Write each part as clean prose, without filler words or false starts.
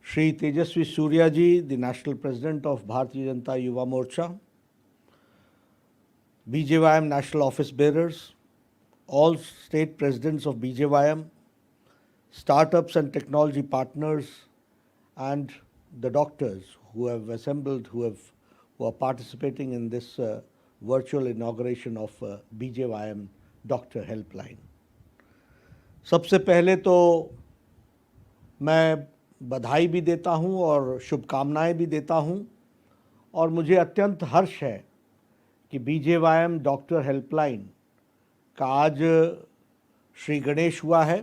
Shri Tejasvi Surya ji, the National President of Bharatiya Janata Yuva Morcha, BJYM National Office Bearers, all state presidents of BJYM, startups and technology partners, and the doctors who have assembled, who are participating in this virtual inauguration of BJYM Doctor Helpline. सबसे पहले तो मैं बधाई भी देता हूं और शुभकामनाएं भी देता हूं और मुझे अत्यंत हर्ष है कि बीजेवाईएम डॉक्टर हेल्पलाइन का आज श्री गणेश हुआ है,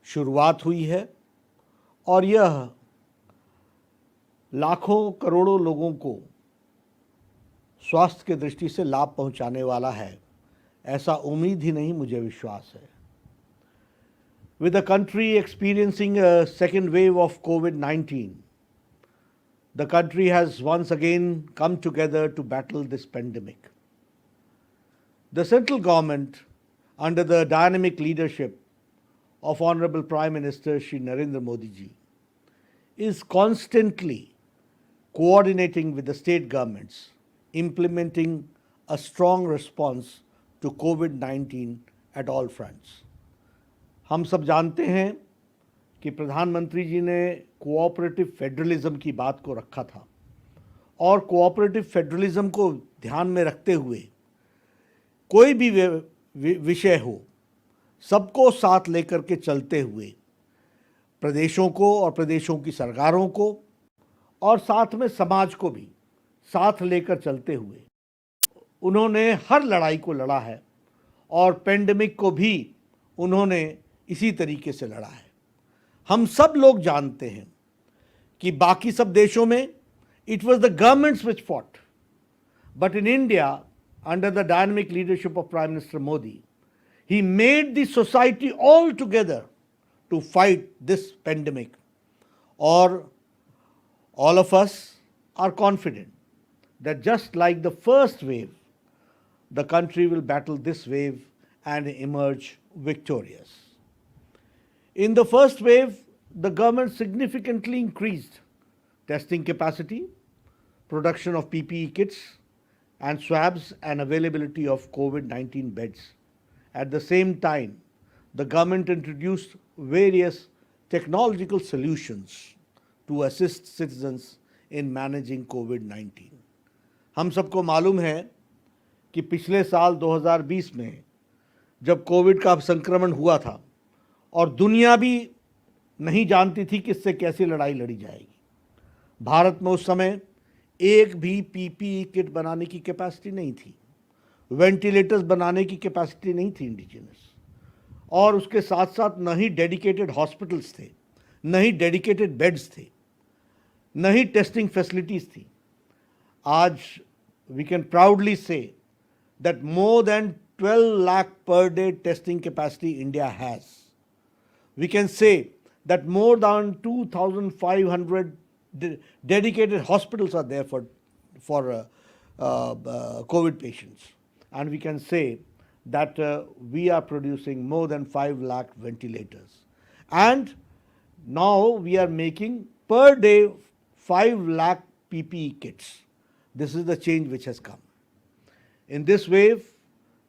शुरुआत हुई है और यह लाखों करोड़ों लोगों को स्वास्थ्य की दृष्टि से लाभ पहुंचाने वाला है, ऐसा उम्मीद ही नहीं मुझे विश्वास है। With the country experiencing a second wave of COVID-19, the country has once again come together to battle this pandemic. The central government, under the dynamic leadership of Honorable Prime Minister Shri Narendra Modi ji, is constantly coordinating with the state governments, implementing a strong response to COVID-19 at all fronts. हम सब जानते हैं कि प्रधानमंत्री जी ने cooperative federalism की बात को रखा था और कोऑपरेटिव फेडरलिज्म को ध्यान में रखते हुए कोई भी विषय हो, सबको साथ लेकर के चलते हुए प्रदेशों को और प्रदेशों की सरकारों को और साथ में समाज को भी साथ लेकर चलते हुए उन्होंने हर लड़ाई को लड़ा है और पेंडेमिक को भी उन्होंने इसी तरीके से लड़ा है। हम सब लोग जानते हैं कि बाकी सब देशों में it was the governments which fought, but in India under the dynamic leadership of prime minister Modi, he made the society all together to fight this pandemic और all of us are confident that just like the first wave, the country will battle this wave and emerge victorious. In the first wave, the government significantly increased testing capacity, production of PPE kits and swabs and availability of COVID-19 beds. At the same time, the government introduced various technological solutions to assist citizens in managing COVID-19. हम सबको मालूम है कि पिछले साल 2020 में जब Covid का संक्रमण हुआ था और दुनिया भी नहीं जानती थी कि इससे कैसे लड़ाई लड़ी जाएगी, भारत में उस समय एक भी पीपीई किट बनाने की कैपेसिटी नहीं थी, वेंटिलेटर्स बनाने की कैपेसिटी नहीं थी इंडिजिनस, और उसके साथ साथ न ही डेडिकेटेड हॉस्पिटल्स थे, न ही डेडिकेटेड बेड्स थे, न ही टेस्टिंग फैसिलिटीज थी। आज we can proudly say that more than 12 lakh per day testing capacity India has. We can say that more than 2,500 dedicated hospitals are there for COVID patients, and we can say that we are producing more than 5 lakh ventilators, and now we are making per day 5 lakh PPE kits. This is the change which has come. In this wave,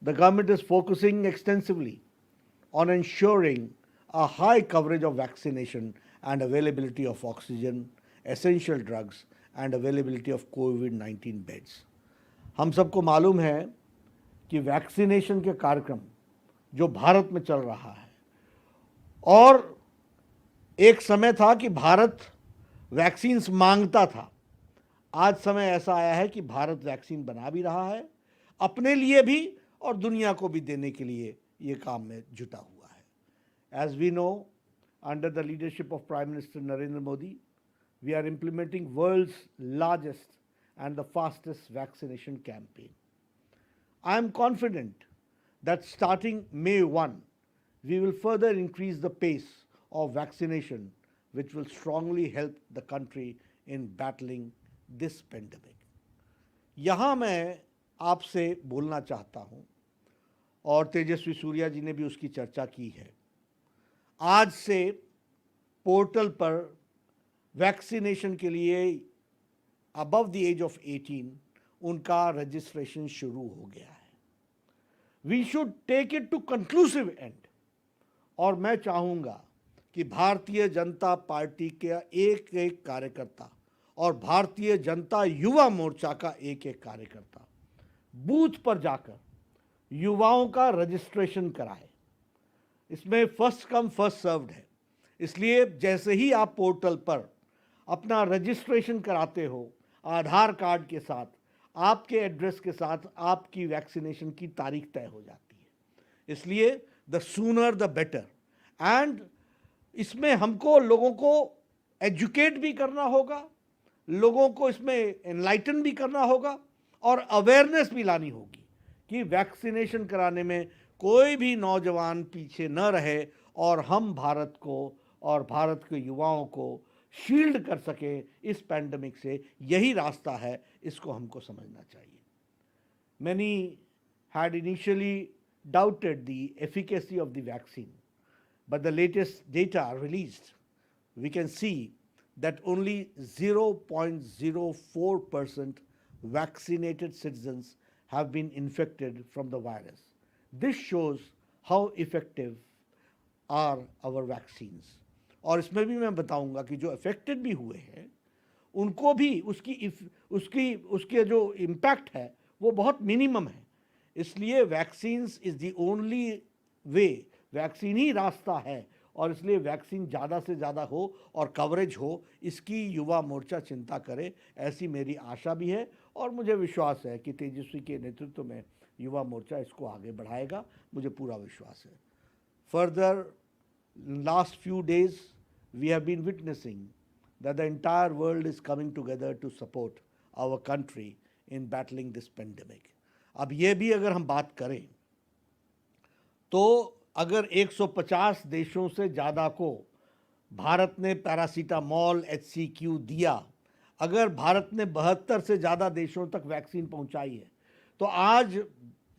the government is focusing extensively on ensuring a high coverage of vaccination and availability of oxygen, essential drugs, and availability of COVID-19 beds. हम सबको मालूम है कि vaccination के कार्यक्रम जो भारत में चल रहा है, और एक समय था कि भारत वैक्सीन्स मांगता था, आज समय ऐसा आया है कि भारत वैक्सीन बना भी रहा है, अपने लिए भी और दुनिया को भी देने के लिए ये काम में जुटा हुआ है। As we know, under the leadership of Prime Minister Narendra Modi, we are implementing world's largest and the fastest vaccination campaign. I am confident that starting May 1, we will further increase the pace of vaccination, which will strongly help the country in battling this pandemic. यहाँ मैं आपसे बोलना चाहता हूँ, और तेजस्वी सूर्या जी ने भी उसकी चर्चा की है। आज से पोर्टल पर वैक्सीनेशन के लिए अबव द एज ऑफ 18 उनका रजिस्ट्रेशन शुरू हो गया है। We should take it to conclusive end. और मैं चाहूँगा कि भारतीय जनता पार्टी के एक एक कार्यकर्ता और भारतीय जनता युवा मोर्चा का एक एक कार्यकर्ता बूथ पर जाकर युवाओं का रजिस्ट्रेशन कराए। इसमें फर्स्ट कम फर्स्ट सर्व्ड है, इसलिए जैसे ही आप पोर्टल पर अपना रजिस्ट्रेशन कराते हो आधार कार्ड के साथ, आपके एड्रेस के साथ आपकी वैक्सीनेशन की तारीख तय हो जाती है। इसलिए the sooner the better. And इसमें हमको लोगों को एजुकेट भी करना होगा, लोगों को इसमें एनलाइटन भी करना होगा और अवेयरनेस भी लानी होगी कि वैक्सीनेशन कराने में कोई भी नौजवान पीछे न रहे और हम भारत को और भारत के युवाओं को शील्ड कर सके इस पैंडमिक से। यही रास्ता है, इसको हमको समझना चाहिए। Many had initially doubted the efficacy of the vaccine, but the latest data released, we can see that only 0.04% vaccinated citizens have been infected from the virus. This shows how effective are our vaccines. और इसमें भी मैं बताऊंगा कि जो affected भी हुए हैं उनको भी उसके जो इम्पैक्ट है वो बहुत मिनिमम है। इसलिए vaccines is the only way, vaccine ही रास्ता है और इसलिए वैक्सीन ज़्यादा से ज़्यादा हो और कवरेज हो, इसकी युवा मोर्चा चिंता करे, ऐसी मेरी आशा भी है। और मुझे विश्वास है कि तेजस्वी के नेतृत्व में युवा मोर्चा इसको आगे बढ़ाएगा, मुझे पूरा विश्वास है। Further, last few days we have been witnessing that the entire world is coming together to support our country in battling this pandemic. अब ये भी अगर हम बात करें तो अगर 150 देशों से ज़्यादा को भारत ने पैरासीटामोल HCQ दिया, अगर भारत ने 72 से ज़्यादा देशों तक वैक्सीन पहुंचाई है, तो आज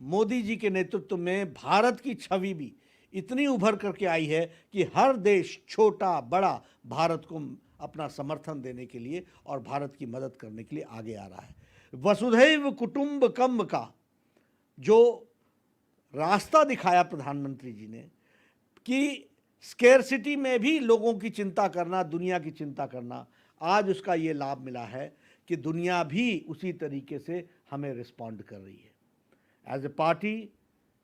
मोदी जी के नेतृत्व में भारत की छवि भी इतनी उभर करके आई है कि हर देश छोटा बड़ा भारत को अपना समर्थन देने के लिए और भारत की मदद करने के लिए आगे आ रहा है। वसुधैव कुटुंबकम का जो रास्ता दिखाया प्रधानमंत्री जी ने कि स्केर्सिटी में भी लोगों की चिंता करना, दुनिया की चिंता करना, आज उसका ये लाभ मिला है कि दुनिया भी उसी तरीके से हमें रिस्पॉन्ड कर रही है। As a party,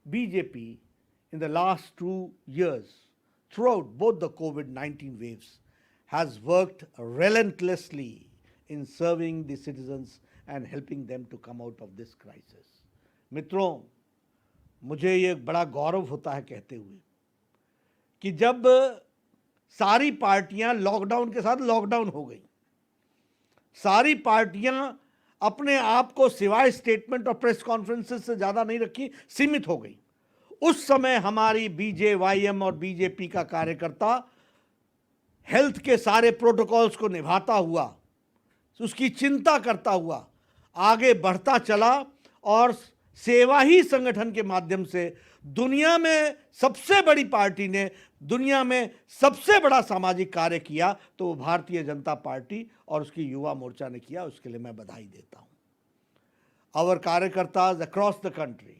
BJP in the last 2 years, throughout both the COVID-19 waves, has worked relentlessly in serving the citizens and helping them to come out of this crisis. मित्रों, मुझे ये बड़ा गौरव होता है कहते हुए कि जब सारी पार्टियां लॉकडाउन के साथ लॉकडाउन हो गई, सारी पार्टियां अपने आप को सिवाय स्टेटमेंट और प्रेस कॉन्फ्रेंसेस से ज़्यादा नहीं रखी, सीमित हो गई, उस समय हमारी बीजेवाईएम और बीजेपी का कार्यकर्ता हेल्थ के सारे प्रोटोकॉल्स को निभाता हुआ, उसकी चिंता करता हुआ आगे बढ़ता चला और सेवा ही संगठन के माध्यम से दुनिया में सबसे बड़ी पार्टी ने दुनिया में सबसे बड़ा सामाजिक कार्य किया तो वो भारतीय जनता पार्टी और उसकी युवा मोर्चा ने किया। उसके लिए मैं बधाई देता हूं। आवर कार्यकर्ताज across the country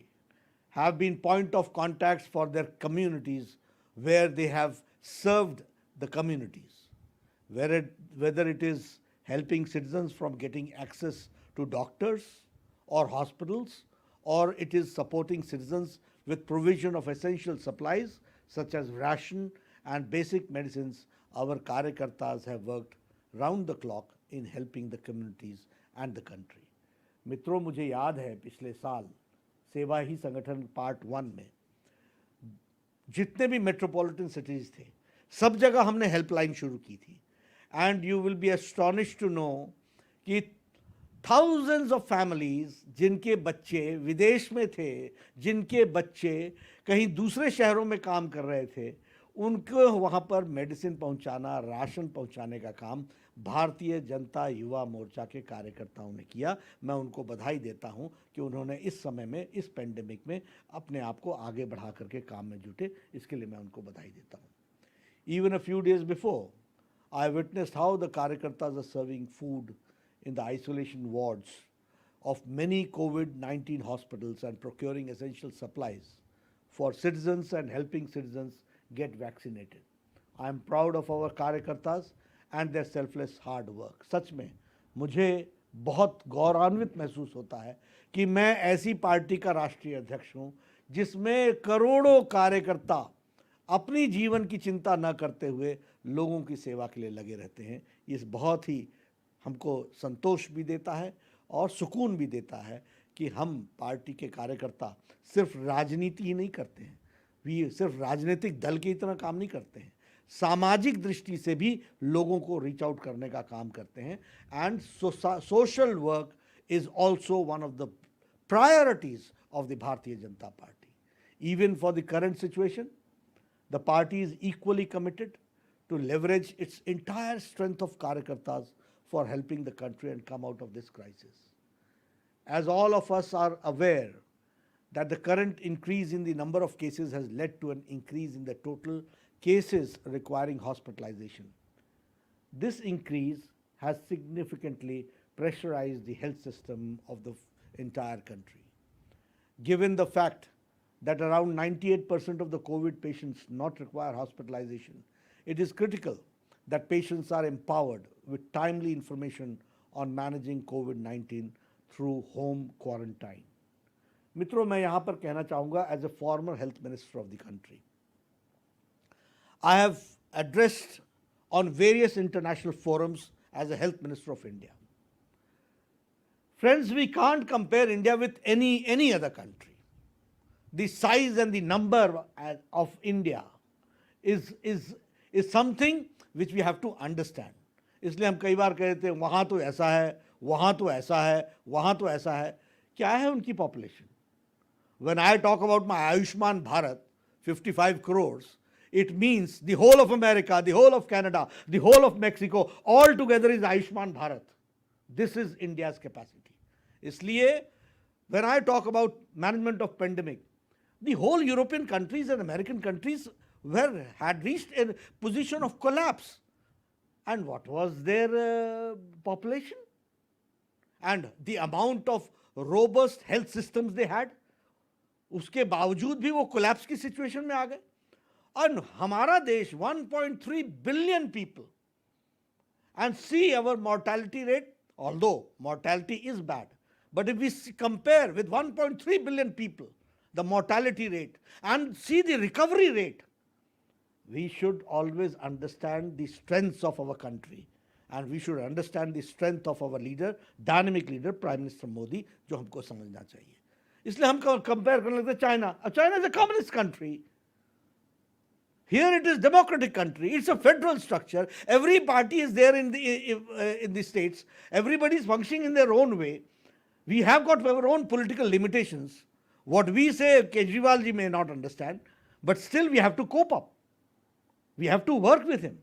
have been point of contacts for their communities where they have served the communities, whether it is helping citizens from getting access to doctors or hospitals, or it is supporting citizens with provision of essential supplies such as ration and basic medicines. Our Karyakartas have worked round the clock in helping the communities and the country. मित्रों, मुझे याद है पिछले साल सेवा ही संगठन part 1 में जितने भी मेट्रोपॉलिटन सिटीज़ थे सब जगह हमने हेल्पलाइन शुरू की थी। And you will be astonished to know कि थाउजेंड्स ऑफ फैमिलीज जिनके बच्चे विदेश में थे, जिनके बच्चे कहीं दूसरे शहरों में काम कर रहे थे, उनको वहाँ पर मेडिसिन पहुँचाना, राशन पहुँचाने का काम भारतीय जनता युवा मोर्चा के कार्यकर्ताओं ने किया। मैं उनको बधाई देता हूँ कि उन्होंने इस समय में, इस पेंडेमिक में अपने आप को आगे बढ़ा करके काम में जुटे, इसके लिए मैं उनको बधाई देता हूँ। Even a few days before, I witnessed how the Karyakartas are serving food in the isolation wards of many COVID-19 hospitals and procuring essential supplies for citizens and helping citizens get vaccinated. I am proud of our Karyakartas and their selfless hard work. सच में मुझे बहुत गौरवान्वित महसूस होता है कि मैं ऐसी पार्टी का राष्ट्रीय अध्यक्ष हूं जिसमें करोड़ों कार्यकर्ता अपनी जीवन की चिंता न करते हुए लोगों की सेवा के लिए लगे रहते हैं। ये बहुत ही हमको संतोष भी देता है और सुकून भी देता है कि हम पार्टी के कार्यकर्ता सिर्फ राजनीति ही नहीं करते हैं, वे सिर्फ राजनीतिक दल की तरह काम नहीं करते हैं, सामाजिक दृष्टि से भी लोगों को रीच आउट करने का काम करते हैं। And social work is also one of the priorities of the Bharatiya Janata party. Even for the current situation, the party is equally committed to leverage its entire strength of Karyakartas for helping the country and come out of this crisis. As all of us are aware that the current increase in the number of cases has led to an increase in the total cases requiring hospitalization. This increase has significantly pressurized the health system of the entire country. Given the fact that around 98% of the COVID patients not require hospitalization, it is critical that patients are empowered with timely information on managing COVID-19 through home quarantine. मित्रों, मैं यहाँ पर कहना चाहूँगा as a former health minister of the country, I have addressed on various international forums as a health minister of India. Friends, we can't compare India with any other country. The size and the number of India is something which we have to understand. इसलिए हम कई बार कहते हैं वहाँ तो ऐसा है, वहाँ तो ऐसा है, वहाँ तो ऐसा है। क्या है उनकी population? When I talk about my Ayushman Bharat, 55 crores, it means the whole of America, the whole of Canada, the whole of Mexico, all together is Ayushman Bharat. This is India's capacity. इसलिए when I talk about management of pandemic, the whole European countries and American countries had reached a position of collapse. And what was their population? And the amount of robust health systems they had, उसके बावजूद भी वो collapse की situation में आ गए। और हमारा देश 1.3 billion people, and see our mortality rate, although mortality is bad, but if we compare with 1.3 billion people, the mortality rate, and see the recovery rate, we should always understand the strengths of our country, and we should understand the strength of our leader, dynamic leader, Prime Minister Modi, जो हमको समझना चाहिए। इसलिए हम compare करने लगते हैं China. China is a communist country. Here it is democratic country. It's a federal structure. Every party is there in the states. Everybody is functioning in their own way. We have got our own political limitations. What we say, Kejriwal ji may not understand, but still we have to cope up. We have to work with him.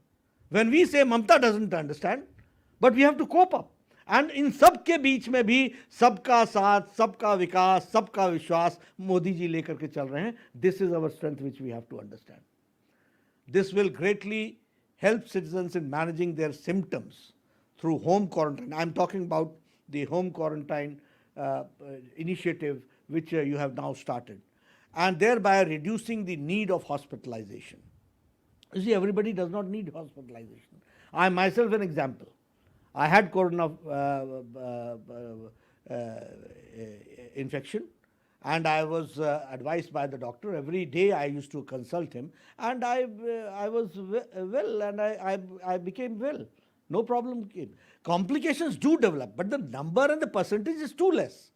When we say Mamta doesn't understand, but we have to cope up. And in सब के बीच में भी सबका साथ, सबका विकास, सबका विश्वास मोदी जी लेकर के चल रहे हैं. This is our strength which we have to understand. This will greatly help citizens in managing their symptoms through home quarantine. I'm talking about the home quarantine initiative which you have now started, and thereby reducing the need of hospitalization. You see, everybody does not need hospitalization. I am myself an example. I had corona infection, and I was advised by the doctor. Every day I used to consult him, and I was well, and I became well. No problem came. Complications do develop, but the number and the percentage is too less.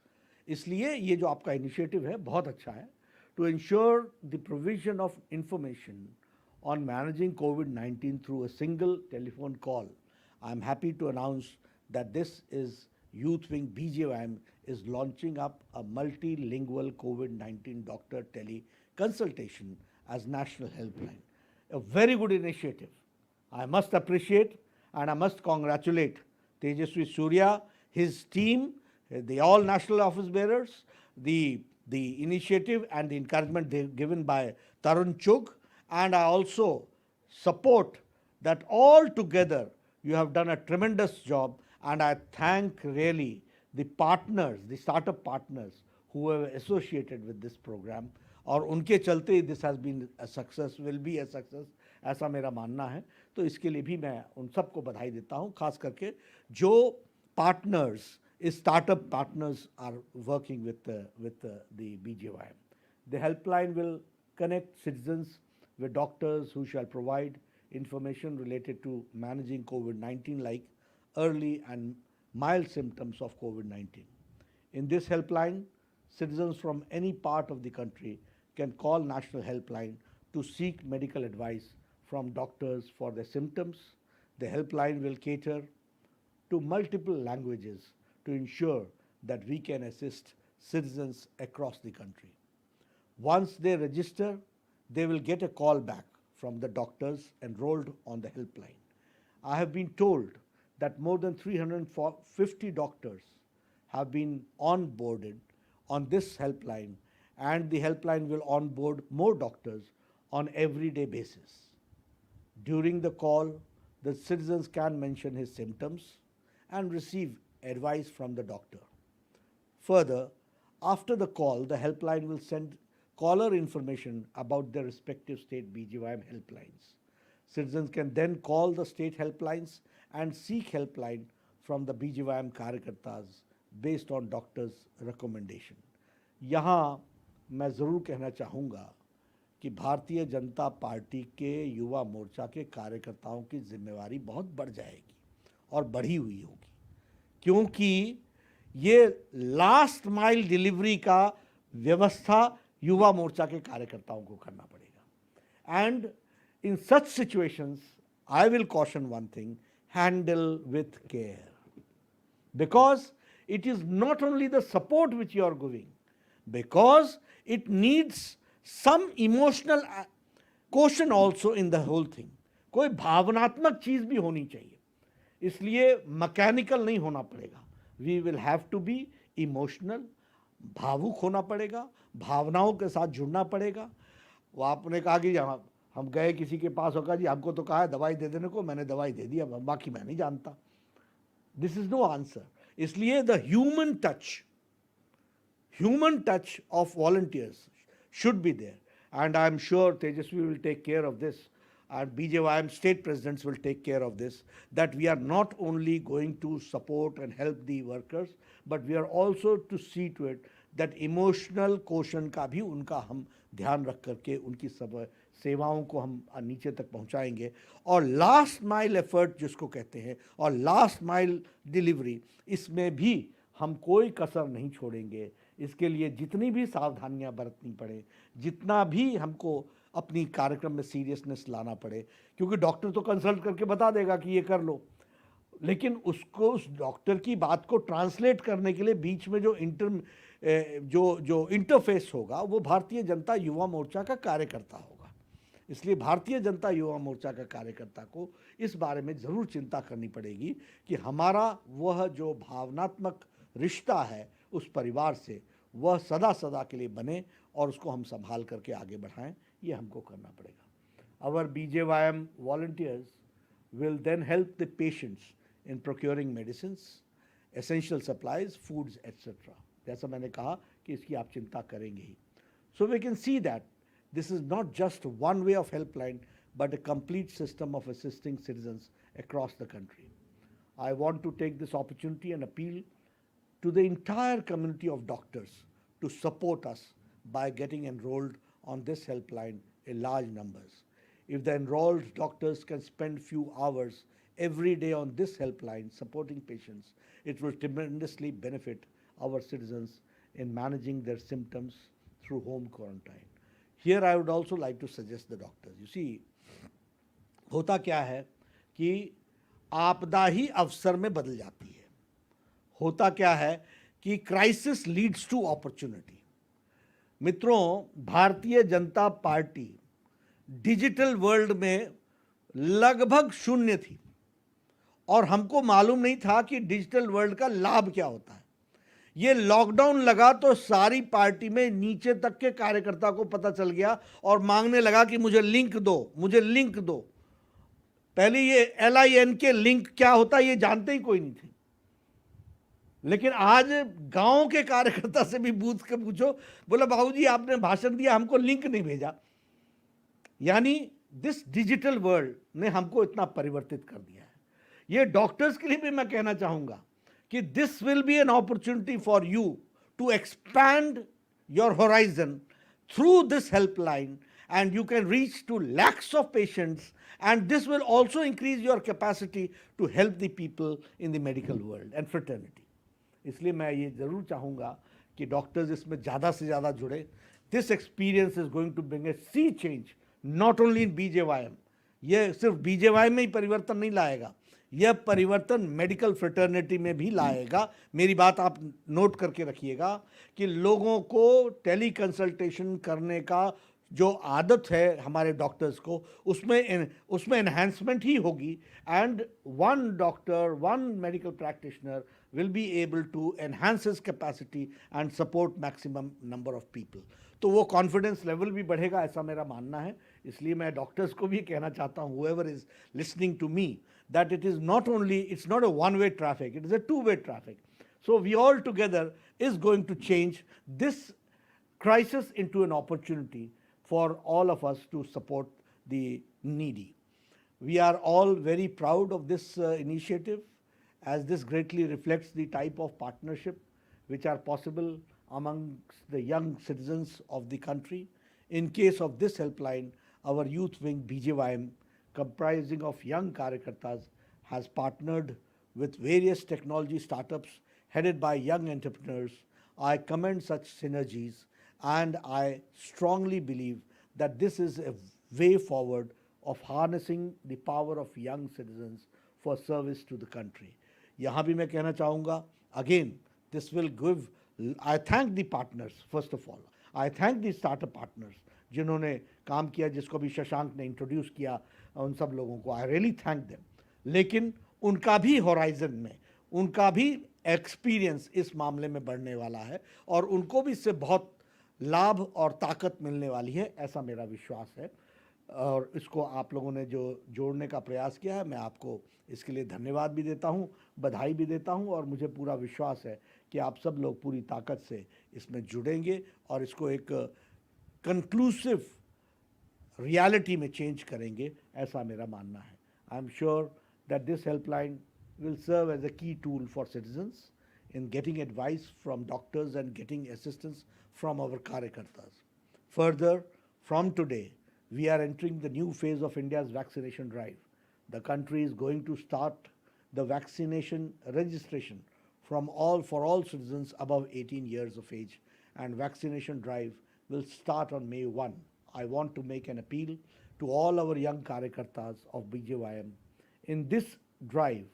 इसलिए ये जो आपका initiative है बहुत अच्छा है, to ensure the provision of information on managing COVID-19 through a single telephone call. I'm happy to announce that this is Youth Wing BJYM is launching up a multilingual COVID-19 doctor tele-consultation as national helpline. A very good initiative. I must appreciate and I must congratulate Tejaswi Surya, his team, the all national office bearers, the initiative and the encouragement given by Tarun Chugh, and I also support that all together you have done a tremendous job, and I thank really the partners, the startup partners who have associated with this program. और उनके चलते this has been a success, will be a success, ऐसा मेरा मानना है। तो इसके लिए भी मैं उन सबको बधाई देता हूँ, खास करके जो partners, startup partners are working with the BJYM. The helpline will connect citizens with doctors who shall provide information related to managing COVID-19, like early and mild symptoms of COVID-19. In this helpline, citizens from any part of the country can call National Helpline to seek medical advice from doctors for their symptoms. The helpline will cater to multiple languages to ensure that we can assist citizens across the country. Once they register, they will get a call back from the doctors enrolled on the helpline. I have been told that more than 350 doctors have been onboarded on this helpline, and the helpline will onboard more doctors on everyday basis. During the call, the citizens can mention his symptoms and receive advice from the doctor. Further, after the call, the helpline will send caller information about their respective state BGYM helplines. Citizens can then call the state helplines and seek helpline from the BGYM कार्यकर्ताज based on doctors' recommendation. यहाँ मैं ज़रूर कहना चाहूँगा कि Bharatiya Janata party के युवा मोर्चा के कार्यकर्ताओं की जिम्मेवारी बहुत बढ़ जाएगी और बढ़ी हुई होगी, क्योंकि ये लास्ट माइल डिलीवरी का व्यवस्था युवा मोर्चा के कार्यकर्ताओं को करना पड़ेगा. And in such situations I will caution one thing, handle with care, because it is not only the support which you are giving, because it needs some emotional quotient also in the whole thing. कोई भावनात्मक चीज़ भी होनी चाहिए, इसलिए mechanical नहीं होना पड़ेगा. We will have to be emotional, भावुक होना पड़ेगा, भावनाओं के साथ जुड़ना पड़ेगा. वो आपने कहा कि हम गए किसी के पास, होगा जी हमको तो कहा है दवाई दे देने को, मैंने दवाई दे दी, अब बाकी मैं नहीं जानता. This is no answer. इसलिए the human touch of volunteers should be there, and I am sure Tejasvi will take care of this, and BJYM state presidents will take care of this, that we are not only going to support and help the workers, but we are also to see to it that emotional quotient का भी उनका हम ध्यान रख करके उनकी सब सेवाओं को हम नीचे तक पहुंचाएंगे. और लास्ट माइल एफर्ट जिसको कहते हैं, और लास्ट माइल डिलीवरी, इसमें भी हम कोई कसर नहीं छोड़ेंगे. इसके लिए जितनी भी सावधानियां बरतनी पड़े, जितना भी हमको अपनी कार्यक्रम में सीरियसनेस लाना पड़े, क्योंकि डॉक्टर तो कंसल्ट करके बता देगा कि ये कर लो, लेकिन उसको उस डॉक्टर की बात को ट्रांसलेट करने के लिए बीच में जो इंटरफेस होगा वो भारतीय जनता युवा मोर्चा का कार्यकर्ता होगा. इसलिए भारतीय जनता युवा मोर्चा का कार्यकर्ता को इस बारे में ज़रूर चिंता करनी पड़ेगी कि हमारा वह जो भावनात्मक रिश्ता है उस परिवार से, वह सदा सदा के लिए बने और उसको हम संभाल करके आगे बढ़ाएं. ये हमको करना पड़ेगा. Our BJYM volunteers will then help the patients in procuring medicines, essential supplies, foods, etc. जैसा मैंने कहा कि इसकी आप चिंता करेंगे ही. So we can see that this is not just one way of helpline, but a complete system of assisting citizens across the country. I want to take this opportunity and appeal to the entire community of doctors to support us by getting enrolled on this helpline in large numbers. If the enrolled doctors can spend few hours every day on this helpline supporting patients, it will tremendously benefit our citizens in managing their symptoms through home quarantine. Here I would also like to suggest the doctors. You see, होता क्या है कि आपदा ही अवसर में बदल जाती है. होता क्या है कि क्राइसिस लीड्स टू अपॉर्चुनिटी. मित्रों, Bharatiya Janata party digital world में लगभग शून्य थी और हमको मालूम नहीं था कि डिजिटल वर्ल्ड का लाभ क्या होता है. ये लॉकडाउन लगा तो सारी पार्टी में नीचे तक के कार्यकर्ता को पता चल गया और मांगने लगा कि मुझे लिंक दो, मुझे लिंक दो. पहले ये LIN के लिंक क्या होता है ये जानते ही कोई नहीं थे, लेकिन आज गांव के कार्यकर्ता से भी पूछ के पूछो, बोला बाबूजी आपने भाषण दिया हमको लिंक नहीं भेजा। यानी दिस डिजिटल वर्ल्ड ने हमको इतना परिवर्तित कर दिया है। ये डॉक्टर्स के लिए भी मैं कहना चाहूंगा कि this will be an opportunity for you to expand your horizon through this helpline, and you can reach to lakhs of patients, and this will also increase your capacity to help the people in the medical world and fraternity. इसलिए मैं ये ज़रूर चाहूँगा कि doctors इसमें ज़्यादा से ज़्यादा जुड़े। This experience is going to bring a sea change not only in BJYM। ये सिर्फ BJYM में ही परिवर्तन नहीं लाएगा, यह परिवर्तन मेडिकल फ्रेटर्निटी में भी लाएगा। मेरी बात आप नोट करके रखिएगा कि लोगों को टेली कंसल्टेशन करने का जो आदत है हमारे डॉक्टर्स को, उसमें एनहांसमेंट ही होगी, and one doctor, one medical practitioner will be able to enhance his capacity and support maximum number of people. तो वो कॉन्फिडेंस लेवल भी बढ़ेगा, ऐसा मेरा मानना है। इसलिए मैं डॉक्टर्स को भी कहना चाहता हूँ, whoever is listening to me, that it is not only, it's not a one-way traffic, it is a two-way traffic. So we all together is going to change this crisis into an opportunity for all of us to support the needy. We are all very proud of this initiative, as this greatly reflects the type of partnership which are possible amongst the young citizens of the country. In case of this helpline, our youth wing BJYM, comprising of young Karyakartas, has partnered with various technology startups headed by young entrepreneurs. I commend such synergies, and I strongly believe that this is a way forward of harnessing the power of young citizens for service to the country. यहाँ भी मैं कहना चाहूँगा, again, this will give, I thank the partners, first of all. I thank the startup partners जिन्होंने काम किया, जिसको भी शशांक ने इंट्रोड्यूस किया, उन सब लोगों को I really thank them. लेकिन उनका भी होराइजन में, उनका भी एक्सपीरियंस इस मामले में बढ़ने वाला है, और उनको भी इससे बहुत लाभ और ताकत मिलने वाली है, ऐसा मेरा विश्वास है। और इसको आप लोगों ने जो जोड़ने का प्रयास किया है, मैं आपको इसके लिए धन्यवाद भी देता हूँ, बधाई भी देता हूँ, और मुझे पूरा विश्वास है कि आप सब लोग पूरी ताकत से इसमें जुड़ेंगे और इसको एक कंक्लूसिव रियलिटी में चेंज करेंगे, ऐसा मेरा मानना है। I am sure that this helpline will serve as a key tool for citizens in getting advice from doctors and getting assistance from our Karyakartas. Further, from today, we are entering the new phase of India's vaccination drive. The country is going to start the vaccination registration for all citizens above 18 years of age, and vaccination drive will start on May 1. I want to make an appeal to all our young Karyakartas of BJYM. In this drive,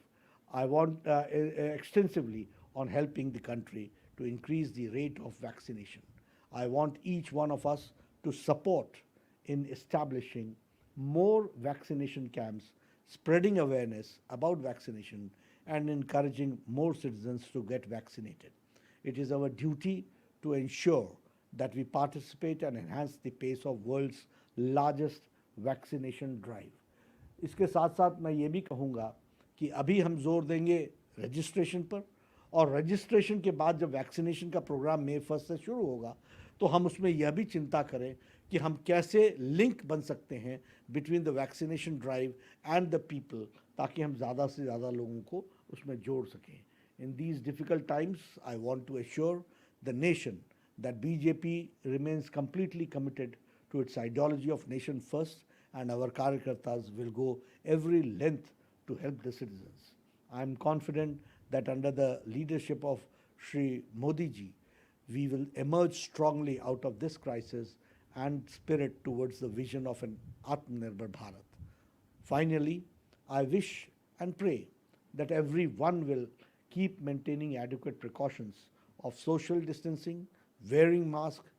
I want extensively on helping the country to increase the rate of vaccination. I want each one of us to support in establishing more vaccination camps, spreading awareness about vaccination, and encouraging more citizens to get vaccinated. It is our duty to ensure that we participate and enhance the pace of world's largest vaccination drive. इसके साथ साथ मैं ये भी कहूँगा कि अभी हम जोर देंगे रजिस्ट्रेशन पर, और रजिस्ट्रेशन के बाद जब वैक्सीनेशन का प्रोग्राम May 1 से शुरू होगा, तो हम उसमें यह भी चिंता करें कि हम कैसे लिंक बन सकते हैं between the vaccination drive and the people, ताकि हम ज़्यादा से ज़्यादा लोगों को उसमें जोड़ सकें। In these difficult times, I want to assure the nation that BJP remains completely committed to its ideology of nation first, and our Karyakartas will go every length to help the citizens. I am confident that under the leadership of Shri Modi ji, we will emerge strongly out of this crisis and spirit towards the vision of an Atmanirbhar Bharat. Finally, I wish and pray that everyone will keep maintaining adequate precautions of social distancing, wearing masks.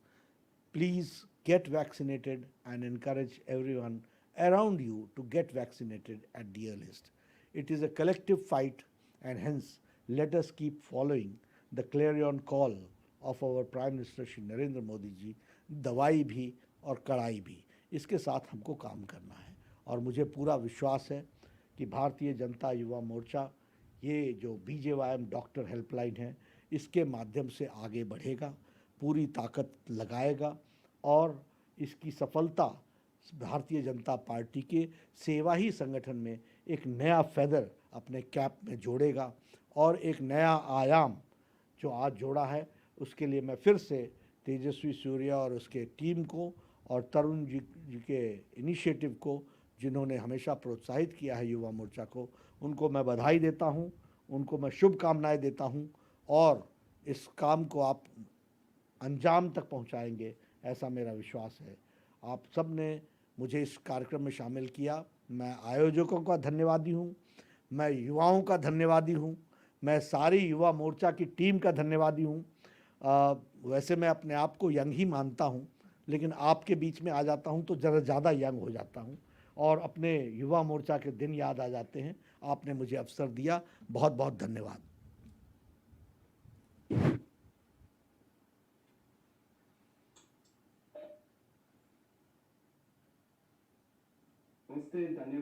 Please get vaccinated and encourage everyone around you to get vaccinated at the earliest. It is a collective fight, and hence let us keep following the clarion call of our Prime Minister Shri Narendra Modi ji, दवाई भी और कड़ाई भी, इसके साथ हमको काम करना है। और मुझे पूरा विश्वास है कि भारतीय जनता युवा मोर्चा ये जो BJYM डॉक्टर हेल्पलाइन है इसके माध्यम से आगे बढ़ेगा, पूरी ताकत लगाएगा और इसकी सफलता भारतीय जनता पार्टी के सेवा ही संगठन में एक नया फेदर अपने कैप में जोड़ेगा और एक नया आयाम जो आज जोड़ा है उसके लिए मैं फिर से तेजस्वी सूर्या और उसके टीम को और तरुण जी के इनिशिएटिव को जिन्होंने हमेशा प्रोत्साहित किया है युवा मोर्चा को, उनको मैं बधाई देता हूं, उनको मैं शुभकामनाएं देता हूं और इस काम को आप अंजाम तक पहुंचाएंगे ऐसा मेरा विश्वास है। आप सब ने मुझे इस कार्यक्रम में शामिल किया, मैं आयोजकों का धन्यवादी हूँ, मैं युवाओं का धन्यवादी हूँ, मैं सारी युवा मोर्चा की टीम का धन्यवादी हूँ। वैसे मैं अपने आप को यंग ही मानता हूँ, लेकिन आपके बीच में आ जाता हूँ तो ज़रा ज़्यादा यंग हो जाता हूँ और अपने युवा मोर्चा के दिन याद आ जाते हैं। आपने मुझे अवसर दिया, बहुत बहुत धन्यवाद। नमस्ते, धन्यवाद।